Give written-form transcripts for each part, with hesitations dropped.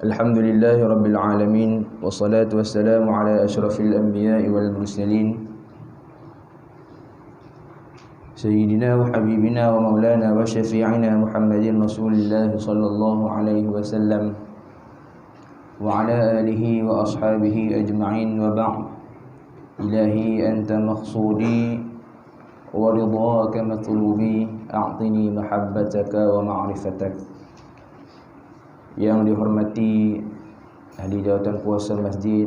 Alhamdulillahi Rabbil Alamin. Wassalatu wassalamu ala ashrafil anbiya'i wal mursalin Sayyidina wa habibina wa maulana wa syafi'ina Muhammadin Rasulillah sallallahu alaihi wasallam wa ala alihi wa ashabihi ajma'in wa ba'd. Ilahi anta maqsudi wa ridhaka matlubi, a'tini mahabbataka wa ma'rifatak. Yang dihormati ahli jawatan kuasa masjid,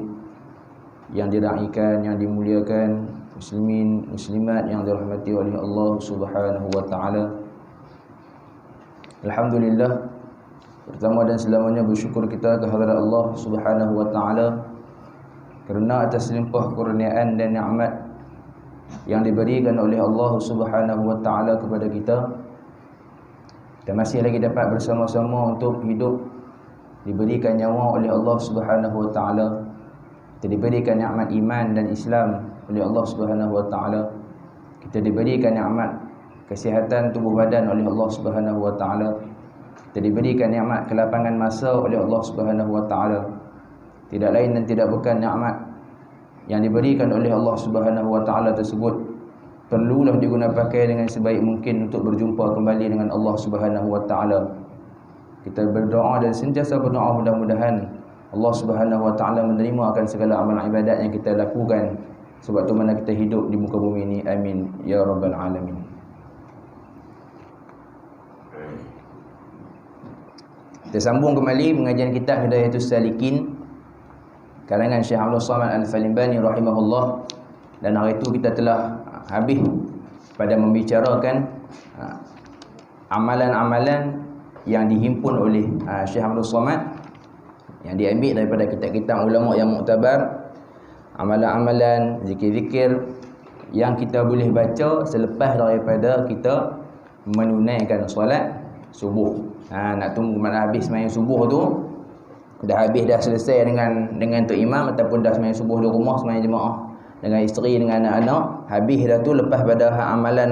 yang diraikan, yang dimuliakan, muslimin, muslimat yang dirahmati oleh Allah Subhanahu wa taala. Alhamdulillah, pertama dan selamanya bersyukur kita kehadrat Allah Subhanahu wa taala kerana atas limpah kurniaan dan nikmat yang diberikan oleh Allah Subhanahu wa taala kepada kita. Kita masih lagi dapat bersama-sama untuk hidup, diberikan nyawa oleh Allah Subhanahu wa taala. Kita diberikan nikmat iman dan Islam oleh Allah Subhanahu wa taala. Kita diberikan nikmat kesihatan tubuh badan oleh Allah Subhanahu wa taala. Kita diberikan nikmat kelapangan masa oleh Allah Subhanahu wa taala. Tidak lain dan tidak bukan nikmat yang diberikan oleh Allah Subhanahu wa taala tersebut perlulah digunakan dengan sebaik mungkin untuk berjumpa kembali dengan Allah Subhanahu wa taala. Kita berdoa dan sentiasa berdoa mudah-mudahan Allah Subhanahu wa taala menerima akan segala amal ibadat yang kita lakukan sebab tu mana kita hidup di muka bumi ini. Amin ya rabbal alamin. Kita sambung kembali pengajian kitab Hidayatus Salikin karangan Syekh Abdul Samad Al-Falimbani rahimahullah. Dan hari itu kita telah habis pada membicarakan amalan-amalan yang dihimpun oleh Syekh Abdul Samad, yang diambil daripada kitab-kitab ulama yang muktabar, amalan-amalan, zikir-zikir yang kita boleh baca selepas daripada kita menunaikan solat subuh. Nak tunggu mana habis sembahyang subuh tu, dah habis dah selesai dengan tu imam ataupun dah sembahyang subuh di rumah, sembahyang jemaah dengan isteri, dengan anak-anak, habis dah tu, lepas pada amalan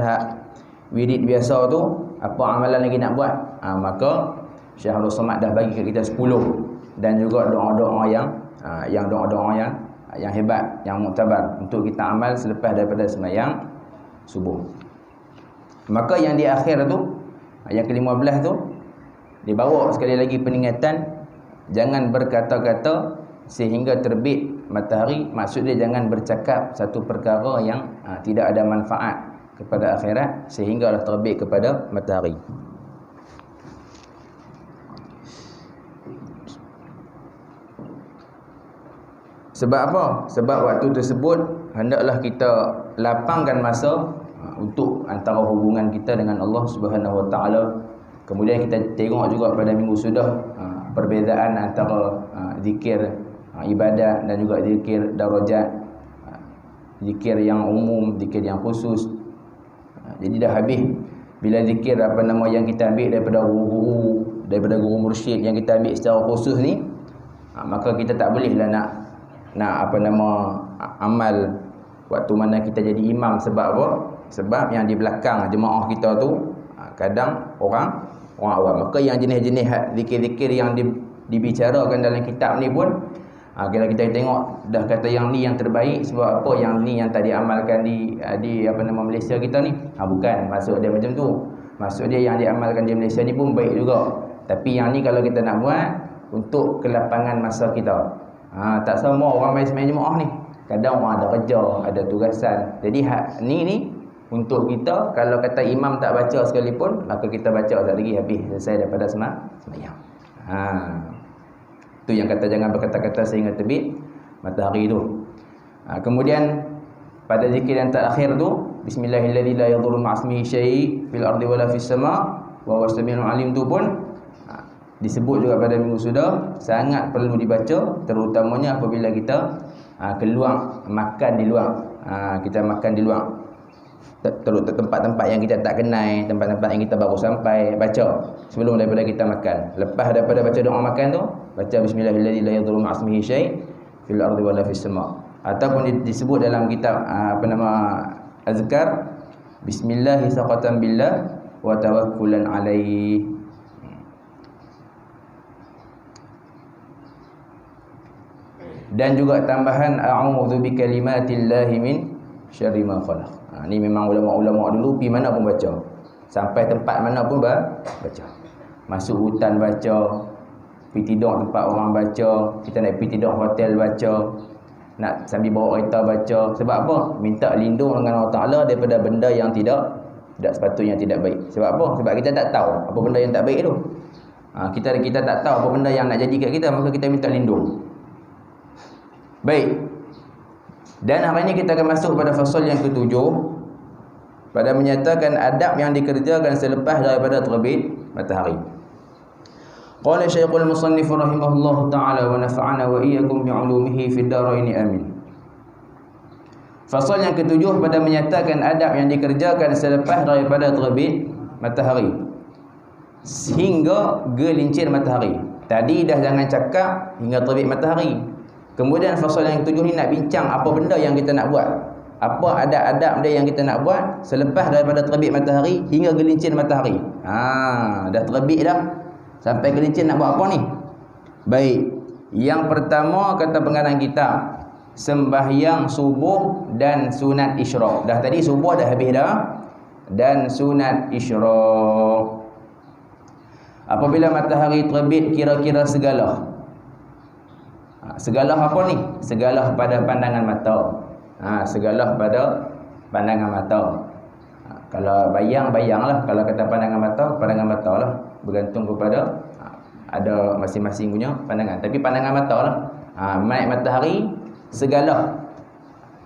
wirid biasa tu, apa amalan lagi nak buat? Maka Syekh Abdul Samad dah bagi kat kita 10, dan juga doa-doa yang doa-doa yang hebat, yang muktabar untuk kita amal selepas daripada sembahyang subuh. Maka yang di akhir tu, yang ke-15 tu, dibawa sekali lagi peringatan jangan berkata-kata sehingga terbit matahari. Maksud dia jangan bercakap satu perkara yang tidak ada manfaat kepada akhirat sehinggalah terbit kepada matahari. Sebab apa? Sebab waktu tersebut hendaklah kita lapangkan masa untuk antara hubungan kita dengan Allah Subhanahu wa taala. Kemudian kita tengok juga pada minggu sudah perbezaan antara zikir ibadat dan juga zikir darajat, zikir yang umum, zikir yang khusus. Jadi dah habis bila zikir yang kita ambil daripada guru mursyid yang kita ambil secara khusus ni, maka kita tak bolehlah nak amal waktu mana kita jadi imam. Sebab apa? Sebab yang di belakang jemaah kita tu kadang orang awam. Maka yang jenis-jenis zikir-zikir yang dibicarakan dalam kitab ni pun, kalau kita tengok dah kata yang ni yang terbaik. Sebab apa? Yang ni yang tak diamalkan di Malaysia kita ni. Bukan maksud dia macam tu. Maksud dia yang diamalkan di Malaysia ni pun baik juga, tapi yang ni kalau kita nak buat untuk kelapangan masa kita. Tak semua orang main sembahyang jemaah ni. Kadang orang ada kerja, ada tugasan. Jadi ni untuk kita, kalau kata imam tak baca sekalipun, maka kita baca sekali lagi habis selesai daripada sembahyang. Tu yang kata jangan berkata-kata sehingga terbit matahari tu. Kemudian pada zikir yang terakhir tu, bismillahirrahmanirrahim, la yadhurru ma'asmihi syai' fil ardi wala fis sama' wa huwas samiul alim tu pun disebut juga pada minggu sudah, sangat perlu dibaca, terutamanya apabila kita keluar makan di luar. Kita makan di luar, terus tempat-tempat yang kita tak kenal, tempat-tempat yang kita baru sampai, baca sebelum daripada kita makan. Lepas daripada baca doa makan tu, baca bismillahirrahmanirrahim, la yadhurru ma'asmihi syai' fil ardi wala fis sama'. Ataupun disebut dalam kitab azkar, bismillahi saqatan billah wa tawakkulan alaihi. dan juga tambahan a'udzu bikalimatillahi min syarri ma khalaq. Ni memang ulama-ulama dulu pi mana pun baca. Sampai tempat mana pun baca. Masuk hutan baca, pi tidur tempat orang baca, kita nak pi tidur hotel baca, nak sambil bawa kereta baca. Sebab apa? Minta lindung dengan Allah Taala daripada benda yang tidak sepatutnya, tidak baik. Sebab apa? Sebab kita tak tahu apa benda yang tak baik tu. Kita tak tahu apa benda yang nak jadi kat kita, maka kita minta lindung. Baik. Dan hari ini kita akan masuk pada fasal yang ke-7 pada menyatakan adab yang dikerjakan selepas daripada terbit matahari. Qala Syekhul Musannif rahimahullahu taala wa nafa'ana wa iyyakum bi'ulumihi fid dharain amin. Fasal yang ke-7 pada menyatakan adab yang dikerjakan selepas daripada terbit matahari hingga gelincir matahari. Tadi dah jangan cakap hingga terbit matahari. Kemudian fasal yang ke-7 ni nak bincang apa benda yang kita nak buat. Apa adab-adab dia yang kita nak buat selepas daripada terbit matahari hingga gelincir matahari. Dah terbit dah. Sampai gelincir nak buat apa ni? Baik. Yang pertama kata pengarang kitab, sembahyang subuh dan sunat isyraq. Dah tadi subuh dah habis dah. Dan sunat isyraq. Apabila matahari terbit kira-kira segala. Segala apa ni? Segala pada pandangan mata. Segala pada pandangan mata. Kalau bayanglah. Kalau kata pandangan mata lah. Bergantung kepada ada masing-masing punya pandangan. Tapi pandangan mata lah. Naik matahari segala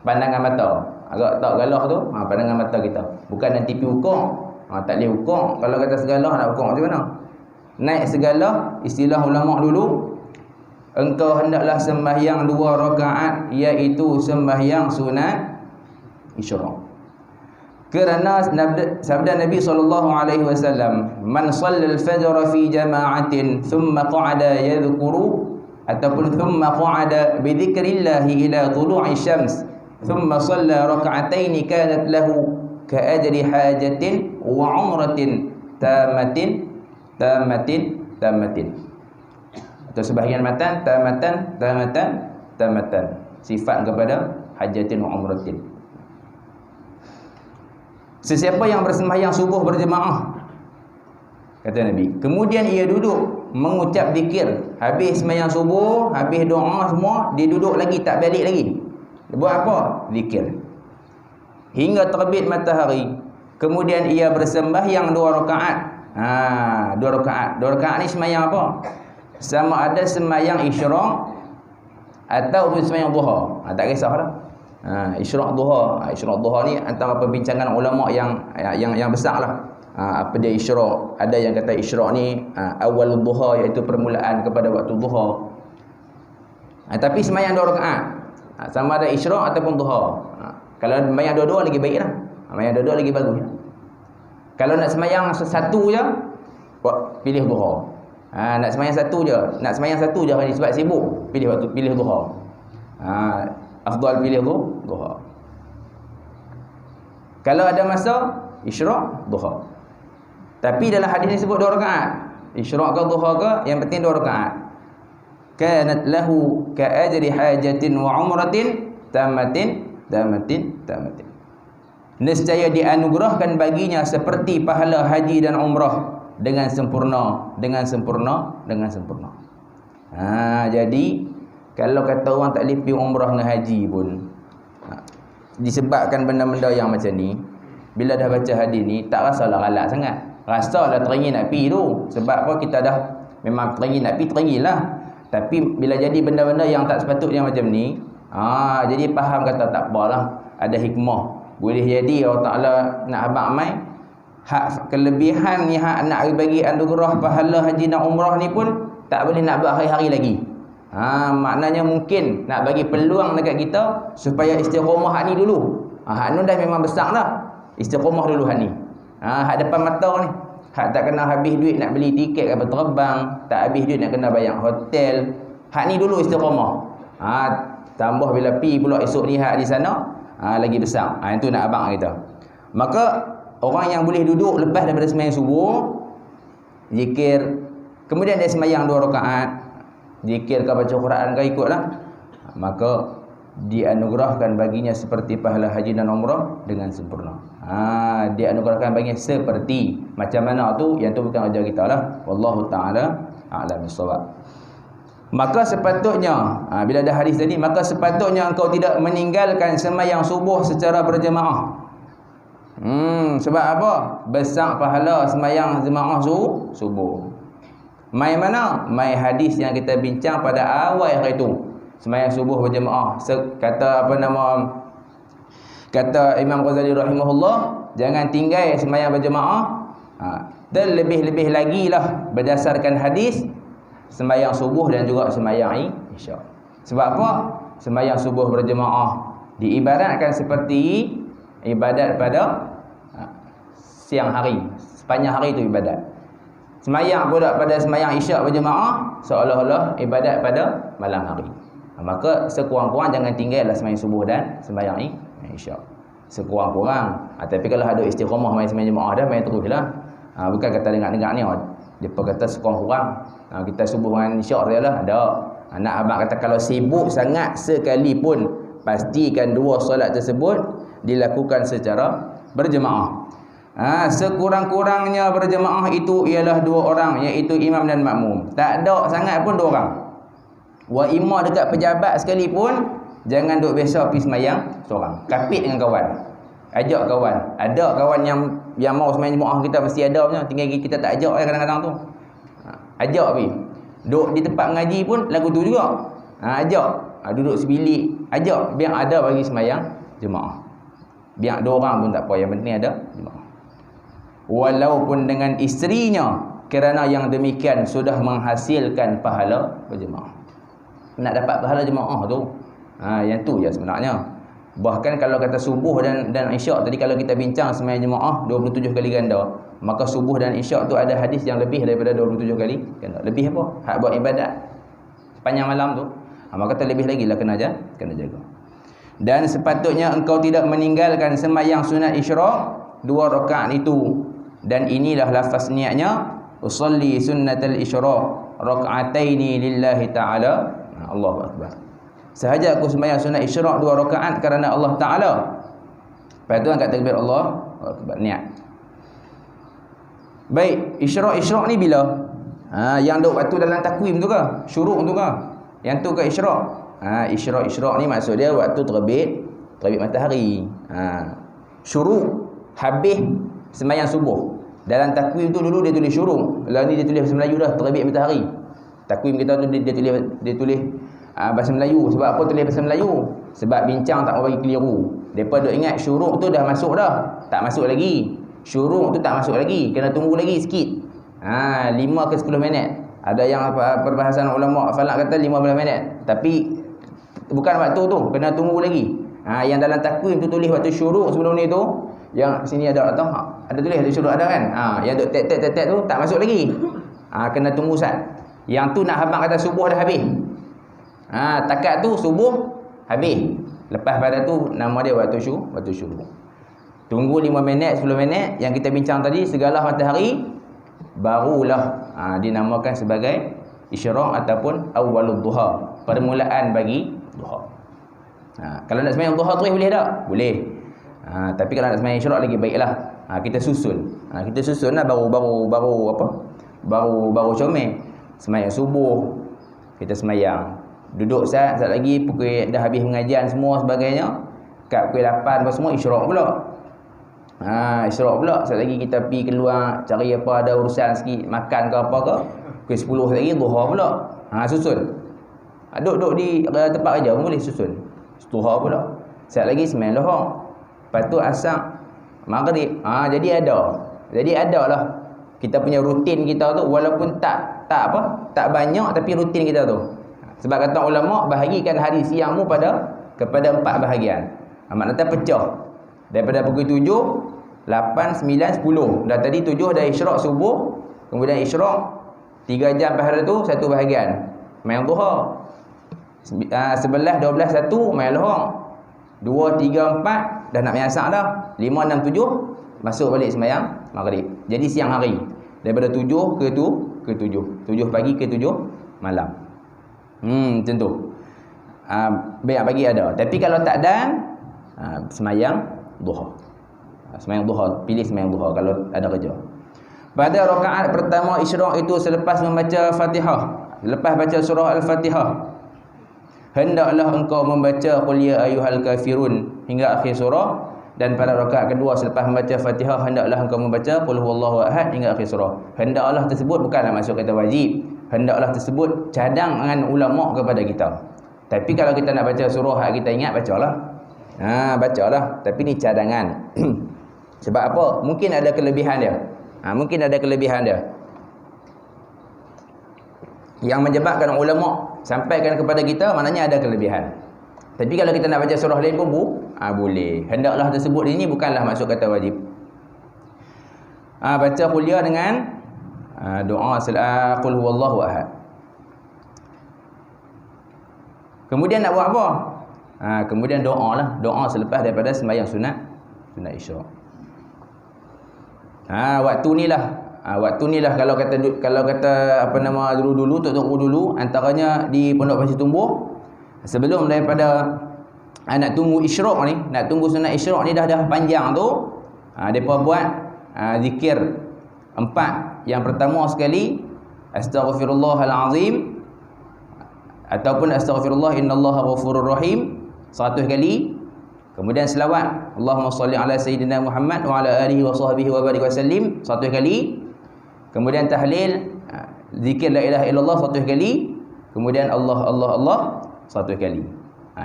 pandangan mata. Agak tak galah tu pandangan mata kita. Bukan nanti pergi ukur. Tak boleh ukur. Kalau kata segala nak ukur macam mana? Naik segala, istilah ulama dulu, engkau hendaklah sembahyang 2 rakaat, iaitu sembahyang sunat isyraq. Kerana sabda Nabi SAW, man shallal fajr fi jama'atin thumma qa'ada yadhkuru, ataupun thumma qa'ada bi dzikrillah ila tulu'i syams thumma shalla rak'atain kanat lahu ka ajri hajatin wa umratin tamatin atau sebahagian matan tamatan sifat kepada hajatin wa umratin. Sesiapa yang bersembahyang subuh berjemaah, kata Nabi, kemudian ia duduk mengucap zikir, habis sembahyang subuh, habis doa semua, dia duduk lagi, tak balik lagi. Dia buat apa? Zikir hingga terbit matahari. Kemudian ia bersembahyang 2 rakaat. 2 rakaat. 2 rakaat ni sembahyang apa? Sama ada sembahyang isyraq atau sembahyang duha. Tak kisahlah. Isyraq duha. Isyraq duha ni antara perbincangan ulama yang besarlah. Apa dia isyraq? Ada yang kata isyraq ni awal duha, iaitu permulaan kepada waktu duha. Tapi sembahyang 2 rakaat. Sama ada isyraq ataupun duha. Kalau sembahyang dua-dua lagi baiklah. Sembahyang dua-dua lagi bagus. Kalau nak sembahyang satu je, pilih duha. Nak sembahyang satu je hari sebab sibuk, pilih duha. Afdal pilih duha. Kalau ada masa isyraq, duha. Tapi dalam hadis ni sebut 2 rakaat. Isyraq ke duha ke, yang penting 2 rakaat. Kanat lahu ka ajri hajatin wa umratin tamatin. Nescaya dianugerahkan baginya seperti pahala haji dan umrah dengan sempurna. Jadi kalau kata orang tak boleh pergi umrah dengan haji pun, disebabkan benda-benda yang macam ni, bila dah baca hadis ni tak rasalah galak sangat. Rasalah teringin nak pergi tu. Sebab apa? Kita dah memang teringin nak pergi, teringinlah. Tapi bila jadi benda-benda yang tak sepatutnya macam ni, jadi faham kata tak apalah, ada hikmah. Boleh jadi Allah Ta'ala nak abang mai hak kelebihan ni, hak nak bagi anugerah pahala haji dan umrah ni pun tak boleh nak buat hari-hari lagi. Maknanya mungkin nak bagi peluang dekat kita supaya istiqamah hak ni dulu. Hak ni dah memang besar dah. Istiqamah dulu hak ni. Hak depan mata ni. Hak tak kena habis duit nak beli tiket kapal terbang, tak habis duit nak kena bayar hotel. Hak ni dulu istiqamah. Tambah bila pi pula esok ni hak di sana, lagi besar. Itu nak abang kita. Maka orang yang boleh duduk lepas daripada sembahyang subuh, zikir, kemudian dia sembahyang 2 rakaat, zikir ke baca Quran ke ikutlah. maka dianugerahkan baginya seperti pahala haji dan umrah dengan sempurna. Dianugerahkan baginya seperti macam mana tu, yang tu bukan ajar kita lah. Wallahu taala a'lam bissawab. Maka sepatutnya bila ada hadis tadi, maka sepatutnya engkau tidak meninggalkan sembahyang subuh secara berjemaah. Sebab apa? Besar pahala sembahyang jemaah subuh. Mai mana? Mai hadis yang kita bincang pada awal hari itu. Sembahyang subuh berjemaah. Kata Imam Ghazali rahimahullah, jangan tinggal sembahyang berjemaah. Dan lebih-lebih lagi lah berdasarkan hadis sembahyang subuh dan juga sembahyang isyak. Sebab apa? Sembahyang subuh berjemaah diibaratkan seperti ibadat pada siang hari. Sepanjang hari itu ibadat. Sembahyang pula pada sembahyang isyak berjemaah seolah-olah ibadat pada malam hari. Maka sekurang-kurang jangan tinggallah sembahyang subuh dan sembahyang isyak. Sekurang-kurang. Tapi kalau ada istiqamah main sembahyang jemaah dah, main teruslah. Bukan kata dengar-dengar ni. Dia kata sekurang-kurang kita subuh dengan isyak sajalah. Ada. Anak abang kata kalau sibuk sangat sekalipun, pastikan dua solat tersebut dilakukan secara berjemaah. Sekurang-kurangnya berjemaah itu ialah dua orang, iaitu imam dan makmum. Tak ada sangat pun dua orang. Wa imam dekat pejabat sekalipun, jangan duk biasa pergi sembahyang seorang. Kapit dengan kawan. Ajak kawan. Ada kawan yang mau sembahyang jemaah kita mesti ada punya. Tinggal kita tak ajak kadang-kadang tu. Ajak pergi. Duduk di tempat mengaji pun lagu tu juga. Ajak. Duduk sebilik. Ajak. Biar ada bagi sembahyang jemaah. Biar dua orang pun tak apa. Yang penting ada jemaah. Walaupun dengan isterinya, kerana yang demikian sudah menghasilkan pahala berjemaah. Nak dapat pahala jemaah tu, yang tu je sebenarnya. Bahkan kalau kata subuh dan isyak tadi, kalau kita bincang sembahyang jemaah 27 kali ganda, maka subuh dan isyak tu ada hadis yang lebih daripada 27 kali ganda. Lebih apa? Hak buat ibadat sepanjang malam tu. Maka terlebih lagi lah kena jaga. Dan sepatutnya engkau tidak meninggalkan sembahyang sunat isyraq 2 rakaat itu. Dan inilah lafaz niatnya, usolli sunnatal isyraq rak'ataini lillahi ta'ala. Allahu akbar. Sahaja aku sembahyang sunat isyraq 2 rakaat kerana Allah Taala. Lepas tu angkat takbir Allah akbar, niat. Baik, isyraq ni bila? Yang duk waktu dalam takwim tu ke? Syuruk tu ke? Yang tu ke isyraq? Isyraq ni maksud dia waktu terbit matahari. Syuruk habis sembahyang subuh. Dalam takwim tu dulu dia tulis syuruk. Lah ni dia tulis bahasa Melayu dah, terbit matahari. Takwim kita tu dia tulis bahasa Melayu. Sebab apa tulis bahasa Melayu? Sebab bincang tak mau bagi keliru. Depa duk ingat syuruk tu dah masuk dah. Tak masuk lagi. Syuruk tu tak masuk lagi. Kena tunggu lagi sikit. 5 ke 10 minit. Ada yang perbahasan ulama falak kata 15 minit. Tapi bukan waktu tu, kena tunggu lagi. Yang dalam takwim tu tulis waktu syuruk sebelum ni tu, yang sini ada tak tahu? Ada tulis ada syuruk ada kan? Yang duk tek tu tak masuk lagi. Kena tunggu sat. Yang tu nak habang kata subuh dah habis. Takat tu subuh habis. Lepas pada tu nama dia waktu syuruk. Tunggu 5 minit 10 minit yang kita bincang tadi segala matahari, barulah dinamakan sebagai isyraq ataupun awwalud duha, permulaan bagi duha. Kalau nak sembahyang duha terus boleh tak? Boleh. Tapi kalau nak sembahyang isyraq lagi baiklah kita susun. Kita susunlah baru comel. Sembahyang subuh kita sembahyang. Duduk saat lagi pukul dah habis pengajian semua sebagainya. Kat pukul 8 apa semua isyraq pula. Isyraq pula. Saat lagi kita pergi keluar cari apa, ada urusan sikit makan ke apa ke. Pukul 10 lagi duha pula. Susun. Duduk di tempat kerja pun boleh susun. Duha pula. Saat lagi sembahyang duha. Lepas tu asar maghrib. Jadi ada lah kita punya rutin kita tu, walaupun tak banyak tapi rutin kita tu. Sebab kata ulama bahagikan hari siangmu kepada 4 bahagian. Maknanya pecah. Daripada pukul 7, 8, 9, 10. Dah tadi 7 dah isyraq subuh, kemudian isyraq 3 jam lepas tu 1 bahagian main duha. 11, 12, 1 main duha. 2, 3, 4 dah nak main asar dah. 5, 6, 7 masuk balik sembahyang maghrib. Jadi siang hari. Daripada 7 ke 7 pagi ke 7 malam. Macam tu. banyak bagi ada. Tapi kalau tak dan semayang duha. Semayang duha, pilih semayang duha kalau ada kerja. Pada rakaat pertama isyraq itu selepas membaca Fatihah, lepas baca surah Al-Fatihah, hendaklah engkau membaca qul ya ayyuhal kafirun hingga akhir surah, dan pada rakaat kedua selepas membaca Fatihah hendaklah engkau membaca qul huwallahu ahad hingga akhir surah. Hendaklah tersebut bukanlah masuk kata wajib. Hendaklah tersebut cadangan ulama kepada kita. Tapi kalau kita nak baca surah hak kita ingat, bacalah. Bacalah. Tapi ni cadangan. Sebab apa? Mungkin ada kelebihan dia. Mungkin ada kelebihan dia yang menyebabkan ulama sampaikan kepada kita, maknanya ada kelebihan. Tapi kalau kita nak baca surah lain pun boleh. Hendaklah tersebut ini bukanlah masuk kata wajib. Baca kuliah dengan doa qul huwallahu ahad. Kemudian nak buat apa? Kemudian doa lah. Doa selepas daripada sembahyang sunat isyraq. Waktu ni lah kalau kata apa nama dulu tok dulu antaranya di Pondok Pasir Tumbuh, sebelum daripada nak tunggu isyraq ni, nak tunggu sunat isyraq ni dah panjang tu, depa buat zikir 4. Yang pertama sekali astaghfirullahal azim ataupun astaghfirullah innallaha ghafurur rahim 100 kali. Kemudian selawat Allahumma salli ala sayyidina Muhammad wa ala alihi wa sahbihi wa barik wa sallim 100 kali. Kemudian tahlil zikir la ilaha illallah 100 kali. Kemudian Allah 100 kali.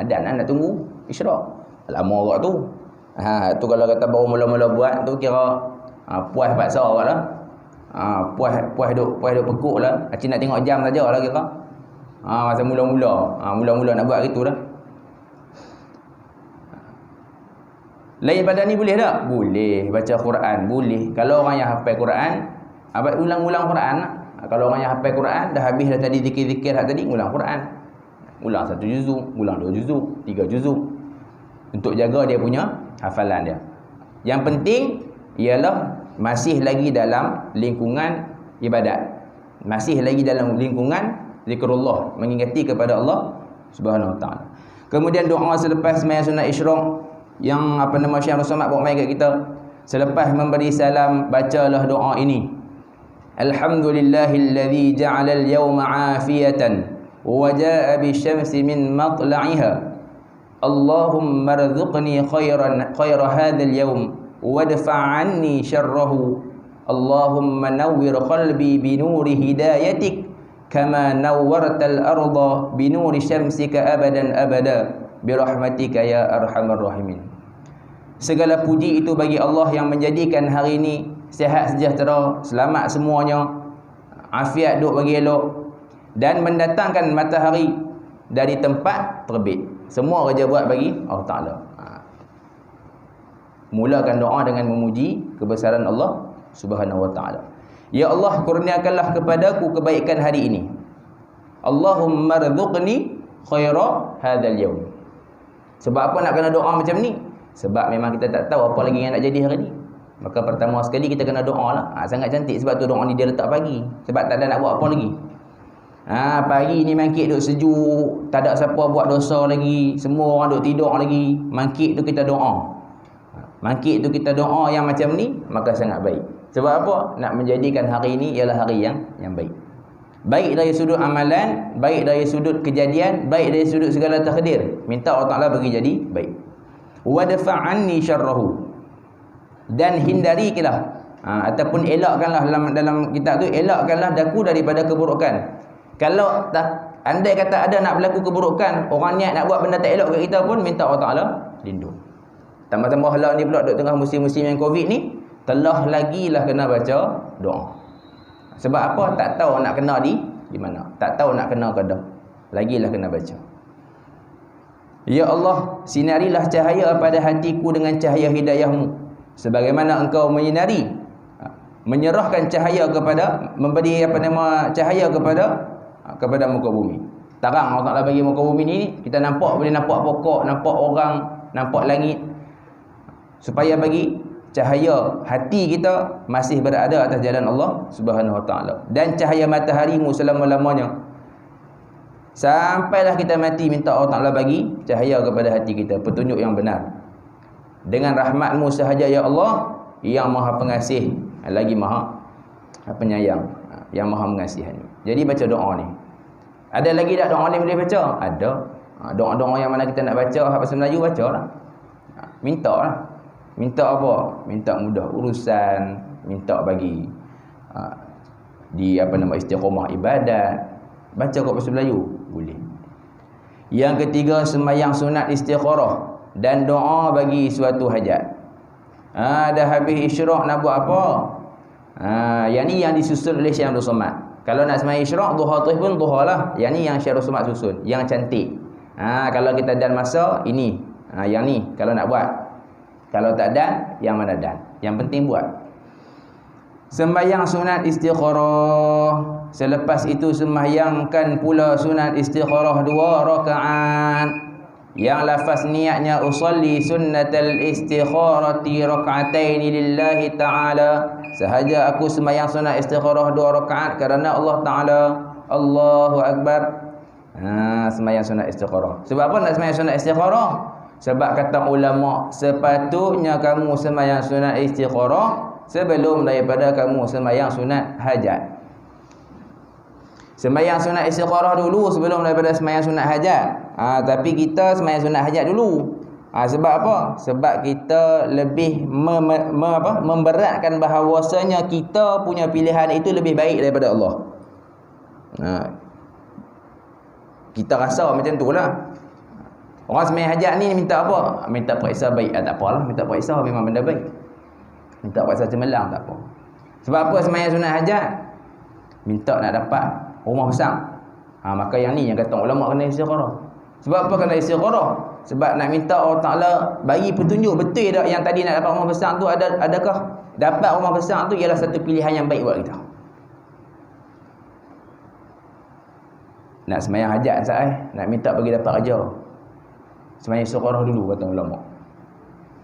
Dan nak tunggu isyraq. Lama orang tu. Tu kalau kata baru mula-mula buat tu kira puas paksa orang lah. Puas duk pekuk lah. Acik nak tengok jam saja lah kira. Masa mula-mula nak buat gitu dah. Lain pada ni boleh tak? Boleh. Baca Quran boleh. Kalau orang yang hafal Quran, ulang-ulang Quran. Kalau orang yang hafal Quran dah habis dah tadi zikir-zikir hak tadi, ulang Quran. Ulang 1 juzuk, ulang 2 juzuk, 3 juzuk, untuk jaga dia punya hafalan dia. Yang penting ialah masih lagi dalam lingkungan ibadat. Masih lagi dalam lingkungan zikrullah, mengingati kepada Allah Subhanahu Wa Taala. Kemudian doa selepas sembahyang sunat isyraq yang apa nama Syekh Abdul Somad bawa mai kat kita. Selepas memberi salam, bacalah doa ini. Alhamdulillahillazi ja'ala al-yawma 'afiyatan wa jaa'a bisyamsi min matla'iha. Allahumma rzuqni khayra hadha al-yawm wadfa' 'anni syarrahu. Allahumma nawwir qalbi bi nuri hidayatik kama nawwartal arda bi nuri syamsika abadan abada birahmatika ya arhamar rahimin. Segala puji itu bagi Allah yang menjadikan hari ini sihat sejahtera, selamat semuanya, afiat duk bagi elok, dan mendatangkan matahari dari tempat terbit. Semua kerja buat bagi Allah Ta'ala. Mulakan doa dengan memuji kebesaran Allah Subhanahu Wa Ta'ala. Ya Allah, kurniakanlah kepadaku kebaikan hari ini. Allahumma rzuqni khaira hadzal yaum. Sebab apa nak kena doa macam ni? Sebab memang kita tak tahu apa lagi yang nak jadi hari ni. Maka pertama sekali kita kena doa lah. Sangat cantik sebab tu doa ni dia letak pagi. Sebab tak ada nak buat apa lagi. Pagi ni mangkit duk sejuk, tak ada siapa buat dosa lagi, semua orang duk tidur lagi. Mangkit tu kita doa. Mangkit tu kita doa yang macam ni, maka sangat baik. Sebab apa? Nak menjadikan hari ini ialah hari yang baik. Baik dari sudut amalan, baik dari sudut kejadian, baik dari sudut segala takdir. Minta Allah Ta'ala bagi jadi baik. Wadfa'anni syarrahu, dan hindarilah ataupun elakkanlah dalam kitab tu, elakkanlah daku daripada keburukan. Kalau andai kata ada nak berlaku keburukan, orang niat nak buat benda tak elok kat kita pun, minta Allah Ta'ala lindung. Tambah-tambah lah ni pula duk tengah musim-musim yang Covid ni, telah lagilah kena baca doa. Sebab apa? Tak tahu nak kena di mana. Tak tahu nak kena ke dah. Lagilah kena baca. Ya Allah, sinarilah cahaya pada hatiku dengan cahaya hidayahmu, sebagaimana engkau menyinari, menyerahkan cahaya kepada, memberi cahaya kepada muka bumi. Terang Allah Ta'ala bagi muka bumi ni, kita nampak, boleh nampak pokok, nampak orang, nampak langit, supaya bagi cahaya hati kita masih berada atas jalan Allah Subhanahu Wa Ta'ala. Dan cahaya mataharimu selama-lamanya, Sampailah kita mati, minta Allah Ta'ala bagi cahaya kepada hati kita, petunjuk yang benar. Dengan rahmat-Mu sahaja ya Allah, yang Maha Pengasih lagi Maha Penyayang, yang Maha Mengasihani. Jadi baca doa ni. Ada lagi tak doa ni boleh baca? Ada. Doa-doa yang mana kita nak baca bahasa Melayu, bacalah. Minta lah. Minta apa? Minta mudah urusan, minta bagi istiqamah ibadat. Baca kat bahasa Melayu boleh. Yang ketiga, sembahyang sunat istikharah dan doa bagi suatu hajat. Dah habis isyraq nak buat apa? Yang ni yang disusun oleh Syekh Abdul Somad. Kalau nak sembahyang isyraq, duha tu pun duha lah. Yang ni yang Syekh Abdul Somad susun, yang cantik. Kalau kita dan masa ini, yang ni kalau nak buat. Kalau tak dan, yang mana dan. Yang penting buat. Sembahyang sunat istikharah. Selepas itu sembahyangkan pula sunat istikharah 2 rakaat. Yang lafaz niatnya usalli sunnatal istikharati rak'ataini lillahi ta'ala. Sahaja aku sembahyang sunat istikharah 2 rakaat kerana Allah Ta'ala. Allahu Akbar. Sembahyang sunat istikharah. Sebab apa nak sembahyang sunat istikharah? Sebab kata ulama, sepatutnya kamu sembahyang sunat istikharah sebelum daripada kamu sembahyang sunat hajat. Sembahyang sunat istikharah dulu sebelum daripada sembahyang sunat hajat. Tapi kita sembahyang sunat hajat dulu. Sebab apa? Sebab kita lebih memberatkan bahawasanya kita punya pilihan itu lebih baik daripada Allah. Kita rasa macam tu lah. Orang sembahyang hajat ni minta apa? Minta periksa baik. Tak apalah, minta periksa memang benda baik. Minta periksa cemerlang tak apa. Sebab apa sembahyang sunat hajat? Minta nak dapat rumah besar. Maka yang ni yang kata ulama kena istikharah. Sebab apa kena istikharah? Sebab nak minta Allah Ta'ala bagi petunjuk betul tak yang tadi nak dapat rumah besar tu adakah dapat rumah besar tu ialah satu pilihan yang baik buat kita. Nak sembahyang hajat nak minta bagi dapat kerja. Sembahyang istikharah dulu kata ulama.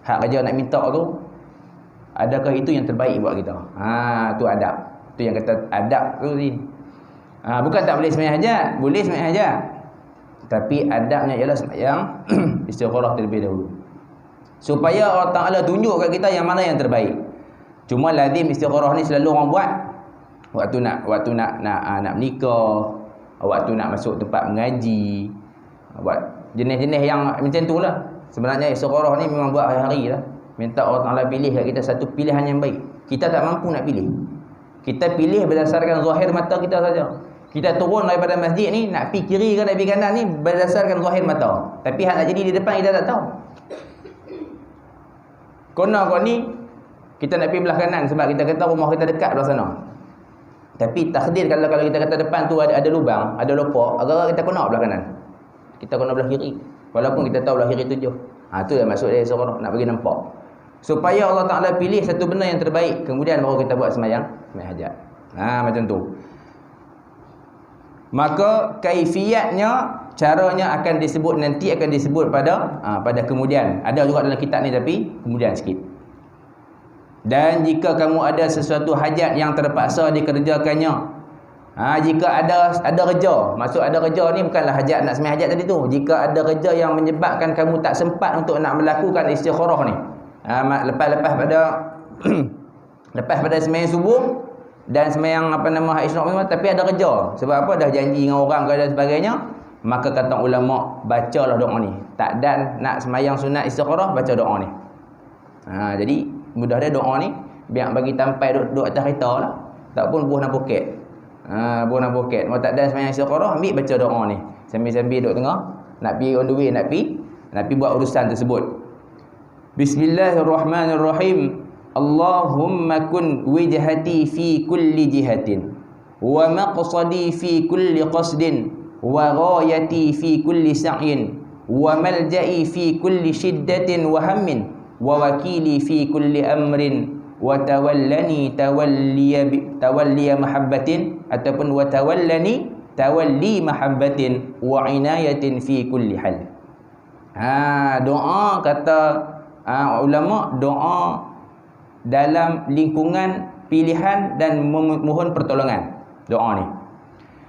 Hak kerja nak minta tu, adakah itu yang terbaik buat kita? Tu adab. Tu yang kata adab tu ni. Bukan tak boleh sembahyang hajat, boleh sembahyang hajat. Tapi adabnya ialah sembahyang istikharah terlebih dahulu. Supaya Allah Ta'ala tunjuk kat kita yang mana yang terbaik. Cuma lazim istikharah ni selalu orang buat waktu nak menikah, waktu nak masuk tempat mengaji, buat jenis-jenis yang macam tu lah. Sebenarnya istikharah ni memang buat hari-hari lah. Minta Allah Ta'ala pilih kat kita satu pilihan yang baik. Kita tak mampu nak pilih. Kita pilih berdasarkan zahir mata kita saja. Kita turun daripada masjid ni, nak pergi kiri ke nak pergi kanan ni berdasarkan zahir mata. Tapi hak nak jadi di depan kita tak tahu. Kau ni kita nak pergi belah kanan sebab kita kata rumah kita dekat belah sana. Tapi takdir kalau kita kata depan tu ada lubang, ada lopak, agak-agak kita kena belah kanan. Kita kena belah kiri. Walaupun kita tahu belah kiri tujuh. Tu yang maksud dia seorang nak bagi nampak. Supaya Allah Ta'ala pilih satu benda yang terbaik, kemudian baru kita buat sembahyang hajat. Macam tu. Maka kaifiatnya, caranya akan disebut nanti, akan disebut pada kemudian. Ada juga dalam kitab ni tapi kemudian sikit. Dan jika kamu ada sesuatu hajat yang terpaksa dikerjakannya, jika ada kerja, maksud ada kerja ni bukanlah hajat nak sembahyang hajat tadi tu. Jika ada kerja yang menyebabkan kamu tak sempat untuk nak melakukan istikharah ni, lepas pada sembahyang subuh dan sembahyang isyraq, tapi ada kerja. Sebab apa? Dah janji dengan orang ke dan sebagainya. Maka kata ulama, bacalah doa ni. Tak dan nak sembahyang sunat istikharah, baca doa ni. Jadi mudah dia doa ni biar bagi tampai duduk atas kereta lah. Tak pun buah dalam poket. Buah dalam poket. Mau tak dan sembahyang istikharah, ambil baca doa ni. Sambil-sambil duduk tengah, nak pergi on the way, nak pergi buat urusan tersebut. Bismillahirrahmanirrahim. Allahumma kun wijhati fi kulli jihatin wa maqsadi fi kulli qasdin wa ghayati fi kulli sa'yin wa malja'i fi kulli shiddatin wa hammin wa wakili fi kulli amrin wa tawallani tawalliya mahabbatin ataupun wa tawallani tawalli mahabbatin wa inayatin fi kulli hal. Doa kata ulama, doa dalam lingkungan pilihan dan mohon pertolongan. Doa ni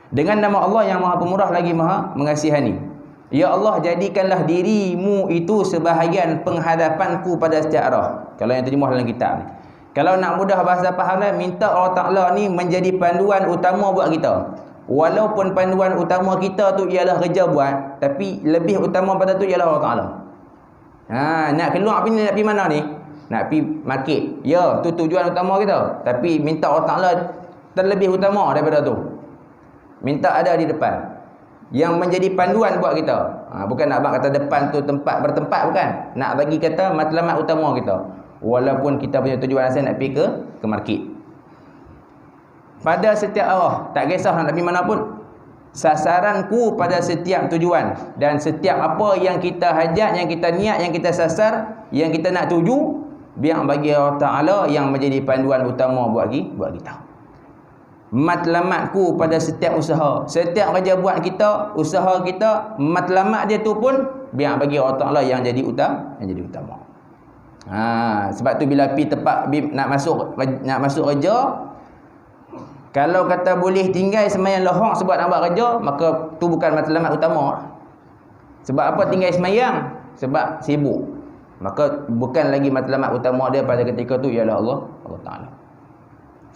Dengan nama Allah yang Maha Pemurah lagi Maha Mengasihani. Ya Allah, jadikanlah dirimu itu sebahagian penghadapanku pada setiap arah. Kalau yang terjemah dalam kitab ni. Kalau nak mudah bahasa faham, minta Allah Ta'ala ni menjadi panduan utama buat kita. Walaupun panduan utama kita tu ialah kerja buat, tapi lebih utama pada tu ialah Allah Ta'ala. Nak keluar nak pergi mana ni? Nak pergi market. Ya, tu tujuan utama kita. Tapi minta Allah Ta'ala terlebih utama daripada tu. Minta ada di depan. Yang menjadi panduan buat kita. Bukan nak abang kata depan tu tempat bertempat, bukan. Nak bagi kata matlamat utama kita. Walaupun kita punya tujuan asal nak pergi ke market. Pada setiap arah, tak kisah nak pergi mana pun. Sasaranku pada setiap tujuan. Dan setiap apa yang kita hajat, yang kita niat, yang kita sasar, yang kita nak tuju, biar bagi Allah Ta'ala yang menjadi panduan utama buat kita. Matlamatku pada setiap usaha. Setiap kerja buat kita, usaha kita, matlamat dia tu pun biar bagi Allah Ta'ala yang jadi utama. Sebab tu bila pergi tempat nak masuk kerja, kalau kata boleh tinggal sembahyang lohak sebab nak buat kerja, maka tu bukan matlamat utama. Sebab apa tinggal sembahyang? Sebab sibuk. Maka bukan lagi matlamat utama dia pada ketika tu ialah Allah Ta'ala.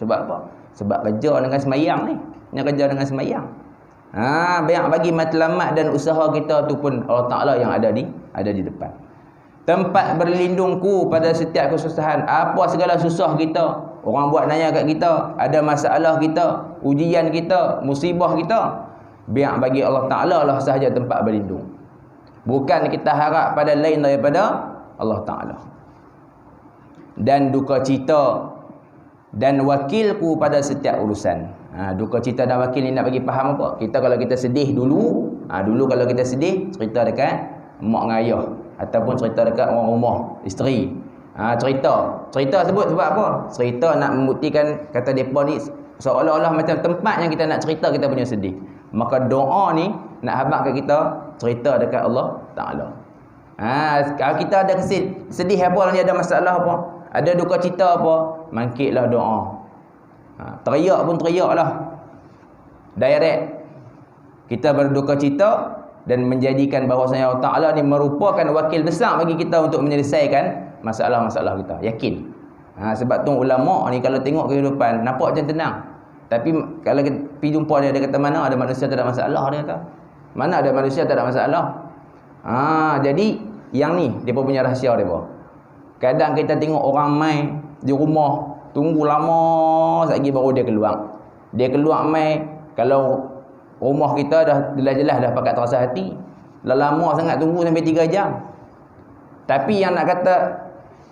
Sebab apa? Sebab kerja dengan sembahyang ni. Nak kerja dengan sembahyang. Banyak bagi matlamat dan usaha kita tu pun Allah Ta'ala yang ada di depan. Tempat berlindungku pada setiap kesusahan. Apa segala susah kita, orang buat nanya kat kita, ada masalah kita, ujian kita, musibah kita, biar bagi Allah Ta'ala lah sahaja tempat berlindung. Bukan kita harap pada lain daripada Allah Ta'ala. Dan duka cita dan wakilku pada setiap urusan. Duka cita dan wakil ni nak bagi faham apa? Kalau kita sedih dulu, dulu kalau kita sedih, cerita dekat mak dengan ayah ataupun cerita dekat orang rumah, isteri. Cerita sebut sebab apa? Cerita nak membuktikan kata depa ni seolah-olah macam tempat yang kita nak cerita kita punya sedih. Maka doa ni nak habaqkan kita cerita dekat Allah Ta'ala. Kalau kita ada sedih apa, ni ada masalah apa, ada duka cita apa, mangkitlah doa. Teriak pun teriaklah. Direct. Kita berduka cita dan menjadikan bahawasanya Allah Ta'ala ni merupakan wakil besar bagi kita untuk menyelesaikan masalah-masalah kita. Yakin. Sebab tu ulama ni kalau tengok kehidupan nampak macam tenang. Tapi kalau pergi jumpa dia kata mana ada manusia tak ada masalah, dia kata. Mana ada manusia tak ada masalah. Jadi yang ni depa punya rahsia depa. Kadang kita tengok orang mai di rumah tunggu lama lagi baru dia keluar. Dia keluar mai kalau rumah kita dah jelas-jelas dah pakat terasa hati. Dah lama sangat tunggu sampai 3 jam. Tapi yang nak kata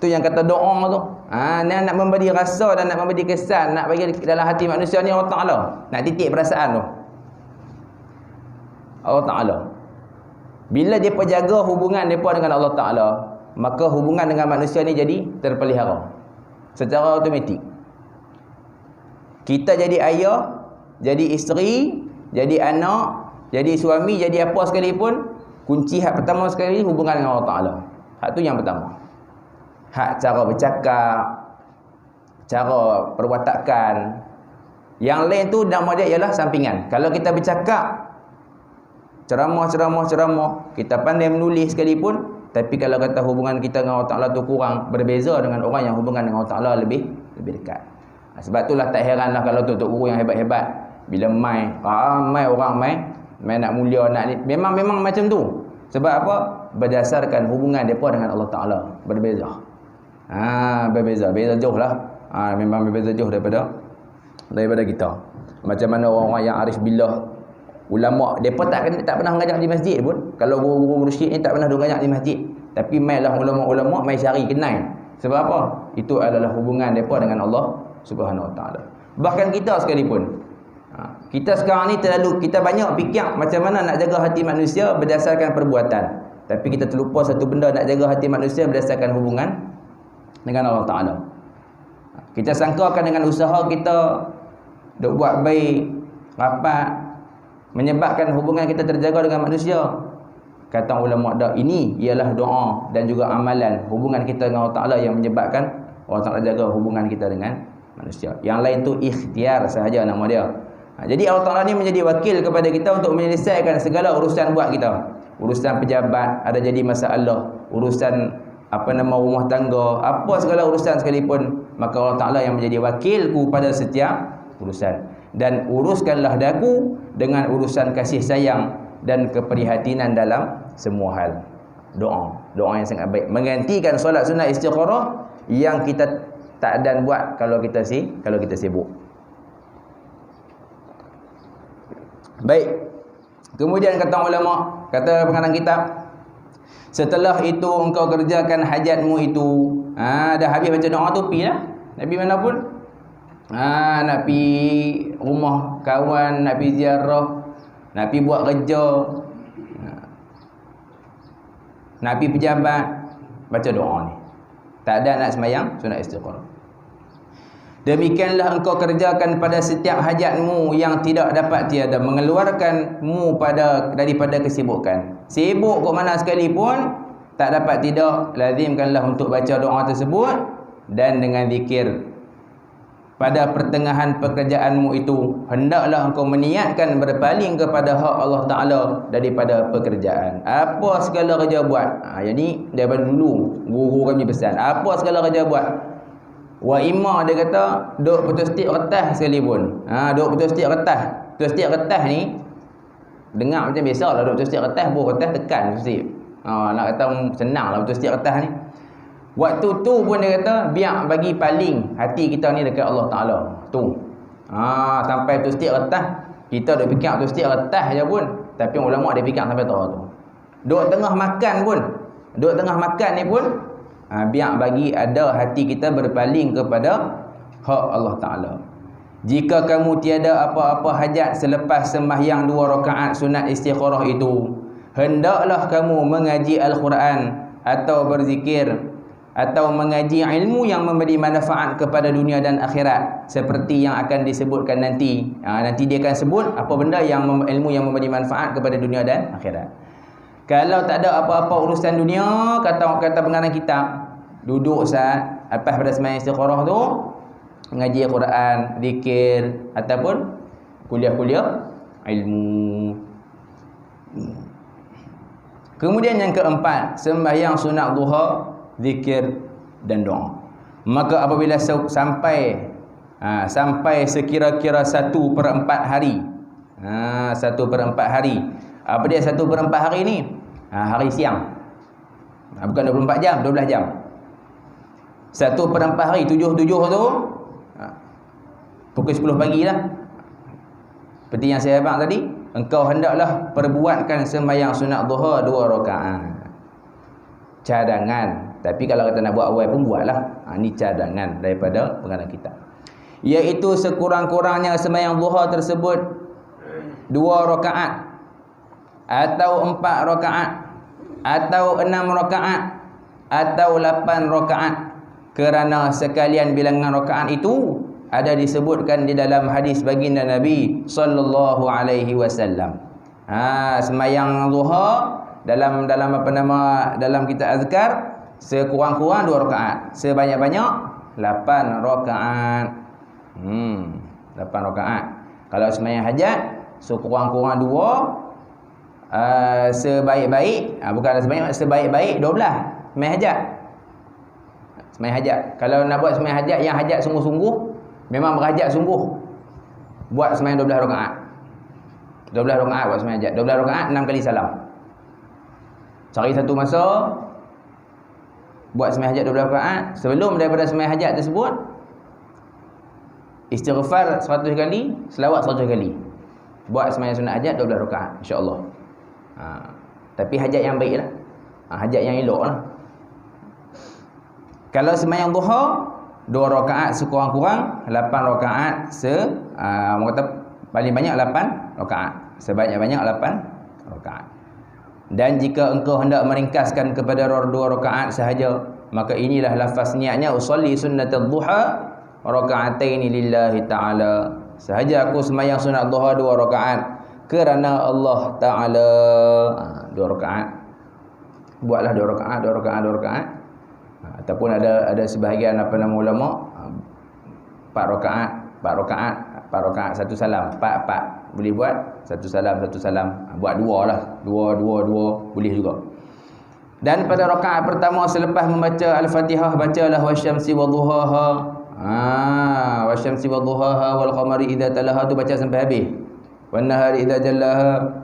tu yang kata doa tu. Nak memberi rasa dan nak memberi kesan, nak bagi dalam hati manusia ni Allah Ta'ala. Nak titik perasaan tu. Allah Ta'ala. Bila depa jaga hubungan depa dengan Allah Ta'ala, maka hubungan dengan manusia ni jadi terpelihara secara automatik. Kita jadi ayah, jadi isteri, jadi anak, jadi suami, jadi apa sekalipun, kunci hak pertama sekali hubungan dengan Allah Ta'ala. Hak tu yang pertama. Hak cara bercakap, cara perwatakan. Yang lain tu nama dia ialah sampingan. Kalau kita bercakap ceramah, kita pandai menulis sekalipun, tapi kalau kata hubungan kita dengan Allah Ta'ala tu kurang, berbeza dengan orang yang hubungan dengan Allah Ta'ala lebih dekat. Sebab itulah tak heranlah kalau tu guru yang hebat-hebat bila ramai orang mai nak mulia, nak ni, memang macam tu. Sebab apa? Berdasarkan hubungan depa dengan Allah Ta'ala berbeza. Beza jauh lah. Memang berbeza jauh daripada kita. Macam mana orang-orang yang arif billah, ulama, depa tak pernah mengajar di masjid pun. Kalau guru-guru mursyid ni tak pernah mengajar di masjid. Tapi mailah ulama-ulama mai cari kenal. Sebab apa? Itu adalah hubungan depa dengan Allah Subhanahu Wa Taala. Bahkan kita sekalipun. Kita sekarang ni kita banyak fikir macam mana nak jaga hati manusia berdasarkan perbuatan. Tapi kita terlupa satu benda, nak jaga hati manusia berdasarkan hubungan dengan Allah Ta'ala. Kita sangkakan dengan usaha kita duk buat baik, rapat, menyebabkan hubungan kita terjaga dengan manusia. Kata ulama dah, ini ialah doa dan juga amalan hubungan kita dengan Allah Ta'ala yang menyebabkan Allah Ta'ala jaga hubungan kita dengan manusia. Yang lain tu ikhtiar sahaja nama dia. Jadi Allah Ta'ala ni menjadi wakil kepada kita untuk menyelesaikan segala urusan buat kita. Urusan pejabat, ada jadi masalah, urusan rumah tangga, apa segala urusan sekalipun, maka Allah Ta'ala yang menjadi wakilku pada setiap urusan. Dan uruskanlah daku dengan urusan kasih sayang dan keprihatinan dalam semua hal. Doa yang sangat baik, menggantikan solat sunat istikharah yang kita tak dan buat kalau kita sibuk. Baik. Kemudian kata ulama, kata pengarang kitab, setelah itu engkau kerjakan hajatmu itu. Dah habis baca doa tu pi lah. Nak pergi mana pun. Nak pergi rumah kawan, nak pergi ziarah, nak pergi buat kerja, nak pergi pejabat, baca doa ni. Tak ada nak sembahyang sunat istikharah. Demikianlah engkau kerjakan pada setiap hajatmu yang tidak dapat tiada mengeluarkanmu daripada kesibukan. Sibuk kok mana sekalipun, tak dapat tidak, lazimkanlah untuk baca doa tersebut dan dengan zikir. Pada pertengahan pekerjaanmu itu, hendaklah engkau meniatkan berpaling kepada hak Allah Ta'ala daripada pekerjaan. Apa segala kerja buat. Jadi daripada dulu guru kami pesan, apa segala kerja buat. Wa imma dia kata duk putus setiap kertas sekalipun. Duk putus setiap kertas. Putus setiap kertas ni dengar macam biasalah, duk putus setiap kertas, buah kertas tekan mesti. Nak kata senanglah putus setiap kertas ni. Waktu tu pun dia kata biar bagi paling hati kita ni dekat Allah Taala. Tu. Sampai putus setiap kertas, kita duk fikir putus setiap kertas je pun, tapi ulama dia fikir sampai tu. Duk tengah makan pun. Duk tengah makan ni pun biar bagi ada hati kita berpaling kepada hak Allah Ta'ala. Jika kamu tiada apa-apa hajat selepas sembahyang 2 rakaat sunat istikharah itu, hendaklah kamu mengaji Al-Quran atau berzikir atau mengaji ilmu yang memberi manfaat kepada dunia dan akhirat, seperti yang akan disebutkan nanti. Nanti dia akan sebut apa benda yang ilmu yang memberi manfaat kepada dunia dan akhirat. Kalau tak ada apa-apa urusan dunia, kata pengarang kitab, duduk saat lepas pada sembahyang istikharah tu, mengaji Al-Quran, zikir ataupun kuliah-kuliah ilmu. Kemudian yang keempat, sembahyang sunat duha, zikir dan doa. Maka apabila sampai sekira-kira 1/4 hari. 1/4 hari. Apa dia 1/4 hari ni? Hari siang. Bukan 24 jam, 12 jam. 1/4 hari, 7 tu pukul 10 pagi lah. Seperti yang saya abang tadi, engkau hendaklah perbuatkan sembahyang sunat duha 2 rakaat. Cadangan. Tapi kalau kita nak buat awal pun buatlah. Ni cadangan daripada pengarang kitab. Iaitu sekurang-kurangnya sembahyang duha tersebut 2 rakaat atau 4 rakaat atau 6 rakaat atau 8 rakaat, kerana sekalian bilangan rakaat itu ada disebutkan di dalam hadis baginda Nabi sallallahu alaihi wasallam. Sembahyang duha dalam kitab azkar sekurang-kurang 2 rakaat, sebanyak-banyak 8 rakaat. 8 rakaat. Kalau sembahyang hajat sekurang-kurang 2, sebaik-baik sebaik-baik 12 sembahyang hajat. Sembahyang hajat. Kalau nak buat sembahyang hajat yang hajat sungguh-sungguh, memang berhajat sungguh, buat sembahyang 12 rakaat. 12 rakaat buat sembahyang hajat. 12 rakaat 6 kali salam. Cari satu masa buat sembahyang hajat 12 rakaat. Sebelum daripada sembahyang hajat tersebut, istighfar 100 kali, selawat 100 kali. Buat sembahyang sunat hajat 12 rakaat, insya-Allah. Tapi hajat yang baiklah. Hajat yang eloklah. Kalau sembahyang duha 2 rakaat sekurang-kurang, 8 rakaat orang kata paling banyak 8 rakaat. Sebanyak-banyak 8 rakaat. Dan jika engkau hendak meringkaskan kepada 2 rakaat sahaja, maka inilah lafaz niatnya, usolli sunnatul duha raka'ataini lillahi ta'ala. Sahaja aku sembahyang sunat duha 2 rakaat kerana Allah Ta'ala. 2 rakaat. Buatlah 2 rakaat, 2 rakaat, 2 rakaat. Ataupun ada sebahagian ulama 4 rakaat, 4 rakaat 4 rakaat satu salam, 4 boleh buat, satu salam satu salam. Buat 2 lah, 2 boleh juga. Dan pada rakaat pertama selepas membaca Al-Fatihah, bacalah wasyamsi wadhuhaha. Wasyamsi wadhuhaha wal qamari idza talaha tu baca sampai habis. Wan nahari idza jallaha.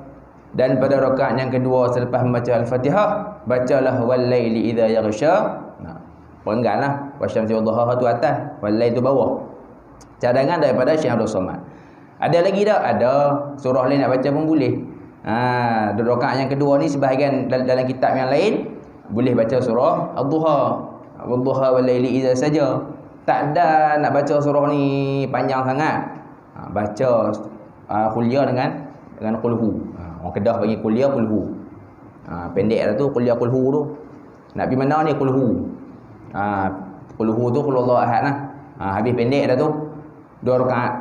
Dan pada rakaat yang kedua selepas membaca Al-Fatihah, bacalah wal laili idza yaghsha. Perengganlah wasyamsi wadhuhaha tu atas, wal lail tu bawah. Cadangan daripada Syekh Abdul Somad. Ada lagi tak? Ada. Surah lain nak baca pun boleh. Rakaat yang kedua ni sebahagian dalam kitab yang lain boleh baca surah Ad-Duha. Wadduha wal laili idza saja. Tak ada nak baca surah ni panjang sangat. Baca kuliah dengan qul hu. Orang Kedah bagi kuliah qul hu. Pendek dah tu kuliah qul hu tu. Nak pergi mana ni qul hu. Qul hu tu qul Allahu ahad lah. Habis pendek dah tu 2 rakaat.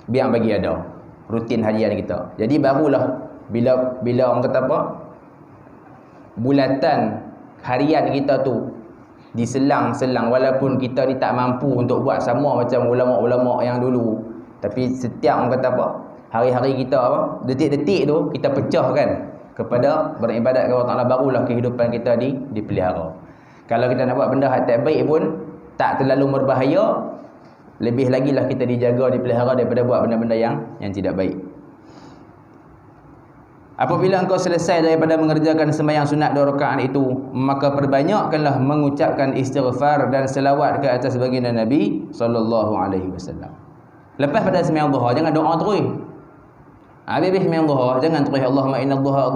Biar bagi ada rutin harian kita. Jadi barulah bila orang kata apa? Bulatan harian kita tu diselang-selang, walaupun kita ni tak mampu untuk buat sama macam ulama-ulama yang dulu. Tapi setiap orang kata apa? Hari-hari kita apa? Detik-detik tu kita pecahkan kepada beribadat kepada Allah Taala, barulah kehidupan kita dipelihara. Kalau kita nak buat benda hak tak baik pun tak terlalu berbahaya, lebih lagi lah kita dijaga, dipelihara daripada buat benda-benda yang tidak baik. Apabila engkau selesai daripada mengerjakan sembahyang sunat 2 rakaat itu, maka perbanyakkanlah mengucapkan istighfar dan selawat ke atas baginda Nabi sallallahu alaihi wasallam. Lepas pada sembahyang duha jangan doa terus. Habis sembahyang duha jangan terus Allahumma inna dhuha.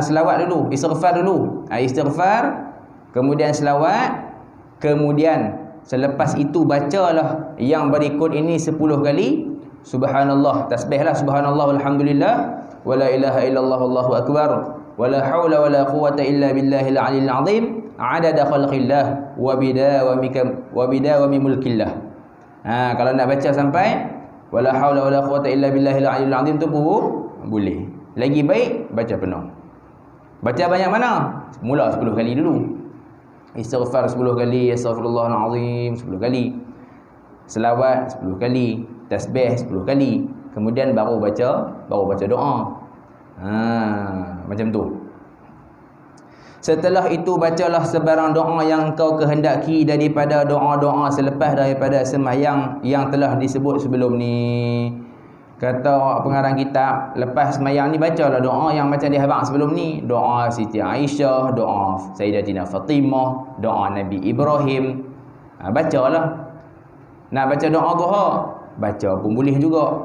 Selawat dulu, istighfar dulu. Istighfar, kemudian selawat, kemudian selepas itu bacalah yang berikut ini 10 kali. Subhanallah, tasbihlah subhanallah walhamdulillah wala ilaha illallah wallahu akbar wala haula wala quwata illa billahil aliyil azim adada khalqillah wa bidawami mulkillah. Kalau nak baca sampai wala haula wala quwata illa billahil aliyil azim tu boleh. Lagi baik baca penuh. Baca banyak mana? Mula 10 kali dulu. Istighfar 10 kali, astaghfirullahalazim 10 kali. Selawat 10 kali, tasbih 10 kali. Kemudian baru baca doa. Macam tu. Setelah itu bacalah sebarang doa yang kau kehendaki daripada doa-doa selepas daripada sembahyang yang telah disebut sebelum ni. Kata pengarang kitab, lepas sembahyang ni bacalah doa yang macam dihabaq sebelum ni. Doa Siti Aisyah, doa Sayyidatina Fatimah, doa Nabi Ibrahim. Bacalah. Nak baca doa duha, baca pun boleh juga.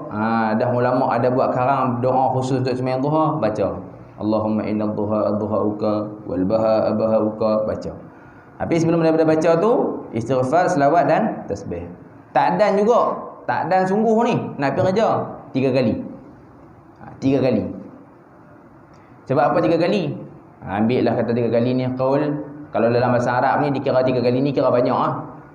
Dah ulama ada buat karang doa khusus untuk sembahyang duha, baca. Allahumma inna dhuha adhuhauka wal baha abahauka, baca. Habis sebelum daripada baca tu, istighfar, selawat dan tasbih. Takdan juga. Takdan sungguh ni nak pergi kerja 3 kali. 3 kali. Sebab apa 3 kali? Ambil lah kata 3 kali ni qaul. Kalau dalam bahasa Arab ni dikira 3 kali ni kira banyak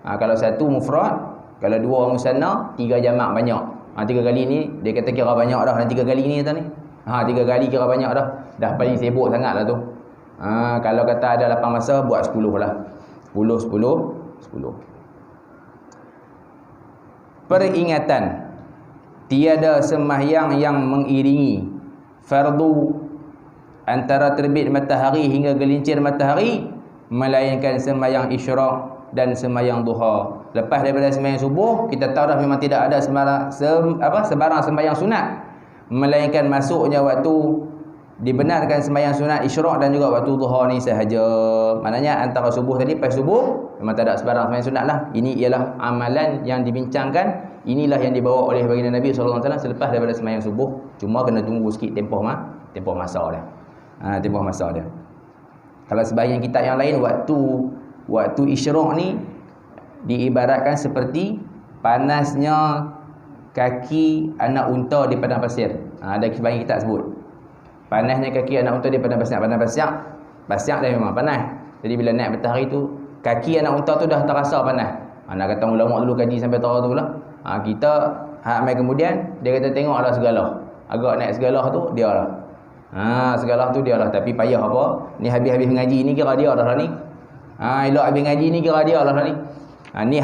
kalau 1 mufrad, kalau 2 musanna, 3 jamak banyak. 3 kali ni dia kata kira banyak dah. Dan 3 kali ni kata ni. 3 kali kira banyak dah. Dah paling sibuk sangat lah tu. Kalau kata ada 8 masa, buat 10 lah. 10. Peringatan. Tiada sembahyang yang mengiringi fardu antara terbit matahari hingga gelincir matahari, melainkan sembahyang isyraq dan sembahyang duha. Lepas daripada sembahyang subuh, kita tahu dah memang tidak ada sebarang sembahyang sunat, melainkan masuknya waktu dibenarkan sembahyang sunat isyraq dan juga waktu duha ni sahaja. Maknanya antara subuh tadi, lepas subuh memang tak ada sebarang sembahyang sunat lah. Ini ialah amalan yang dibincangkan. Inilah yang dibawa oleh baginda Nabi SAW selepas daripada sembahyang subuh. Cuma kena tunggu sikit tempoh masa dia. Tempoh masa dia. Kalau sebahagian kitab yang lain, waktu isyraq ni diibaratkan seperti panasnya kaki anak unta di padang pasir. Ada sebahagian kitab sebut panasnya kaki anak unta di padang pasir. Padang pasir dah memang panas. Jadi bila naik matahari tu, kaki anak unta tu dah terasa panas. Nak kata ulama dulu kaji sampai tahu tu lah. Kita mai kemudian dia kata tengoklah segala. Agak naik segala tu dia lah. Segala tu dia lah. Tapi payah apa? Ni habis-habis ngaji ni kira dia dah ni. Elok habis ngaji ni kira dia lah ni. Ni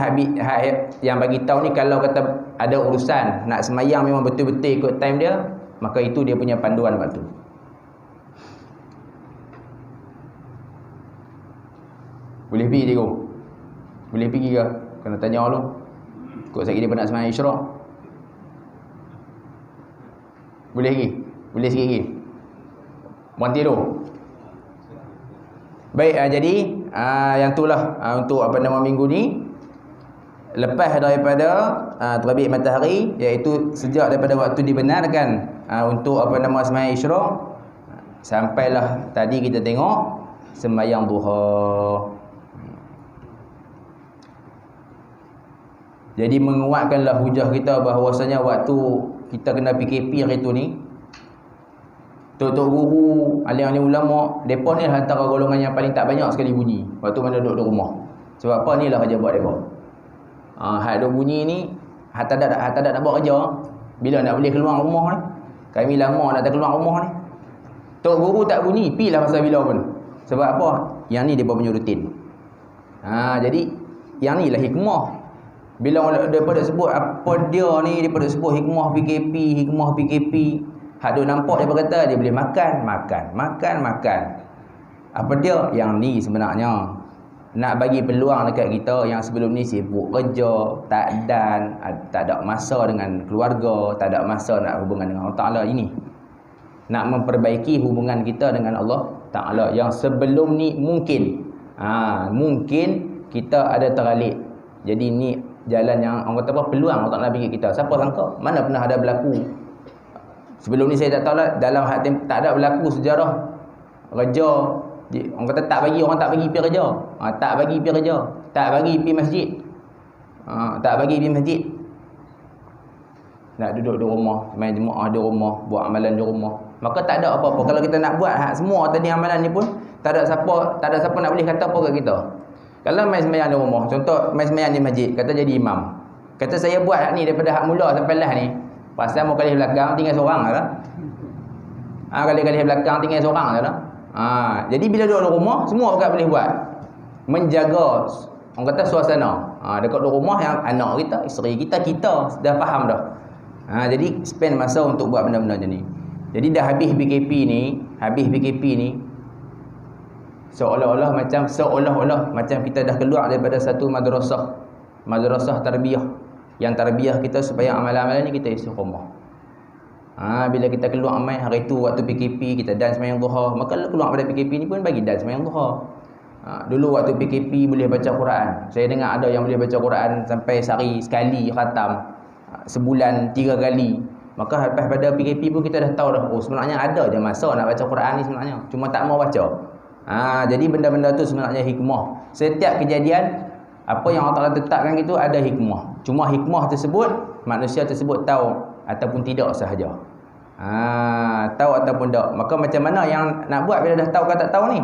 yang bagi tahu ni kalau kata ada urusan nak semayang memang betul-betul ikut time dia, maka itu dia punya panduan waktu. Boleh pergi dia. Boleh pergi ke? Kena tanya dulu. Kok sekali dia nak semayang isyraq. Boleh lagi? Boleh sikit lagi? Berhenti dulu. Baik, jadi yang itulah untuk minggu ni. Lepas daripada terbit matahari, iaitu sejak daripada waktu dibenarkan untuk semayang isyraq, sampailah tadi kita tengok sembahyang duha. Jadi menguatkanlah hujah kita bahawasanya waktu kita kena PKP hari tu ni, tok guru, alim-alim ulama, depa ni antara golongan yang paling tak banyak sekali bunyi waktu mana duduk di rumah. Sebab apa? Inilah kerja buat depa. Hak duk bunyi ni, hak tak ada nak buat kerja. Bila nak boleh keluar rumah ni? Kami lama nak keluar rumah ni. Tok guru tak bunyi, pilah masa bila pun. Sebab apa? Yang ni depa punya rutin. Jadi yang ni lah hikmah. Bila daripada sebut apa dia ni, daripada sebut hikmah PKP. Hak duk nampak dia berkata dia boleh makan. Apa dia? Yang ni sebenarnya nak bagi peluang dekat kita yang sebelum ni sibuk kerja, tak ada masa dengan keluarga, tak ada masa nak hubungan dengan Allah Ta'ala. Ini nak memperbaiki hubungan kita dengan Allah Ta'ala. Yang sebelum ni mungkin kita ada teralik. Jadi ni jalan yang orang kata apa, peluang Allah Ta'ala bagi kita. Siapa sangka? Mana pernah ada berlaku. Sebelum ni saya tak tahu lah, dalam hati tak ada berlaku sejarah kerja. Orang kata tak bagi pergi kerja. Tak bagi pergi kerja. Tak bagi pergi masjid. Tak bagi pergi masjid. Nak duduk di rumah, main jemaah di rumah, buat amalan di rumah. Maka tak ada apa-apa. Kalau kita nak buat semua tadi amalan ni pun tak ada siapa nak boleh kata apa kat kita. Kalau main sembahyang di rumah, contoh main sembahyang di masjid, kata jadi imam. Kata saya buat hak ni daripada hak mula sampai last ni. Pasal mau kali belakang tinggal seorang lah. Kali-kali belakang tinggal seorang lah. Jadi bila duduk di rumah, semua orang boleh buat. Menjaga orang kata suasana. Dekat di rumah yang anak kita, isteri kita dah faham dah. Jadi spend masa untuk buat benda-benda macam ni. Jadi dah habis PKP ni, seolah-olah macam kita dah keluar daripada satu madrasah tarbiyah. Yang tarbiyah kita supaya amalan-amalan ni kita isi rumah. Bila kita keluar main hari tu waktu PKP, kita dan sembahyang duha, maka keluar pada PKP ni pun bagi dan sembahyang duha. Dulu waktu PKP boleh baca Quran. Saya dengar ada yang boleh baca Quran sampai sehari sekali khatam, sebulan 3 kali. Maka lepas pada PKP pun kita dah tahu dah, sebenarnya ada je masa nak baca Quran ni sebenarnya, cuma tak mau baca. Jadi benda-benda tu sebenarnya hikmah. Setiap kejadian apa yang Allah Ta'ala tetapkan itu ada hikmah. Cuma hikmah tersebut manusia tersebut tahu ataupun tidak sahaja. Tahu ataupun tak. Maka macam mana yang nak buat bila dah tahu ke tak tahu ni?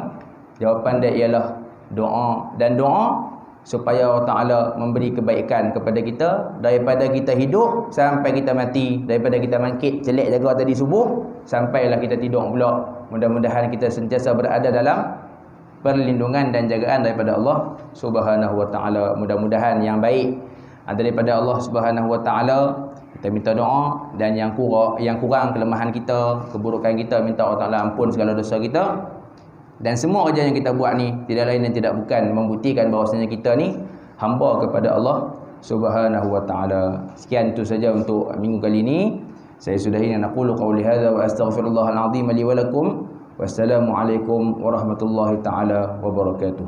Jawapan dia ialah doa. Dan doa supaya Allah Ta'ala memberi kebaikan kepada kita daripada kita hidup sampai kita mati, daripada kita bangkit jelek jaga tadi subuh sampailah kita tidur pula. Mudah-mudahan kita sentiasa berada dalam perlindungan dan jagaan daripada Allah Subhanahu wa Ta'ala. Mudah-mudahan yang baik daripada Allah Subhanahu wa Ta'ala kita minta doa, dan yang kurang kelemahan kita, keburukan kita, minta Allah Ta'ala ampun segala dosa kita. Dan semua kerja yang kita buat ni tidak lain dan tidak bukan membuktikan bahawasanya kita ni hamba kepada Allah Subhanahu wa Ta'ala. Sekian itu saja untuk minggu kali ini. Saya sudahi dan aqulu qawli hadza wa astaghfirullahal azim li wa lakum. Wassalamualaikum warahmatullahi taala wabarakatuh.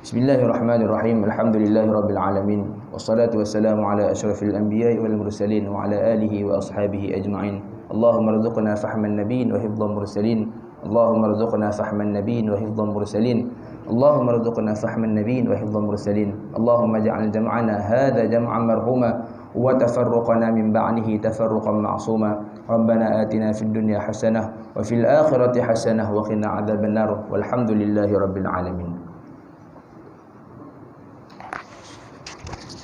Bismillahirrahmanirrahim. Alhamdulillahirabbil alamin. Wassalatu wassalamu ala asyrafil anbiya'i wal mursalin wa ala alihi wa ashabihi ajma'in. Allahumma rzuqna fahman nabiyyin wa hifdhan mursalin. Allahumma rzuqna fahman nabiyyin wa hifdhan mursalin. Allahumma rzuqna fahman nabiyyin wa hifdhan mursalin. Allahumma ja'al jam'ana hadha jam'an marhuma wa tafarruqana min ba'dihi tafarruqan ma'suma. Rabbana atina fid dunya hasanah wa fil akhirati hasanah wa qina adzabannar. Walhamdulillahi rabbil alamin.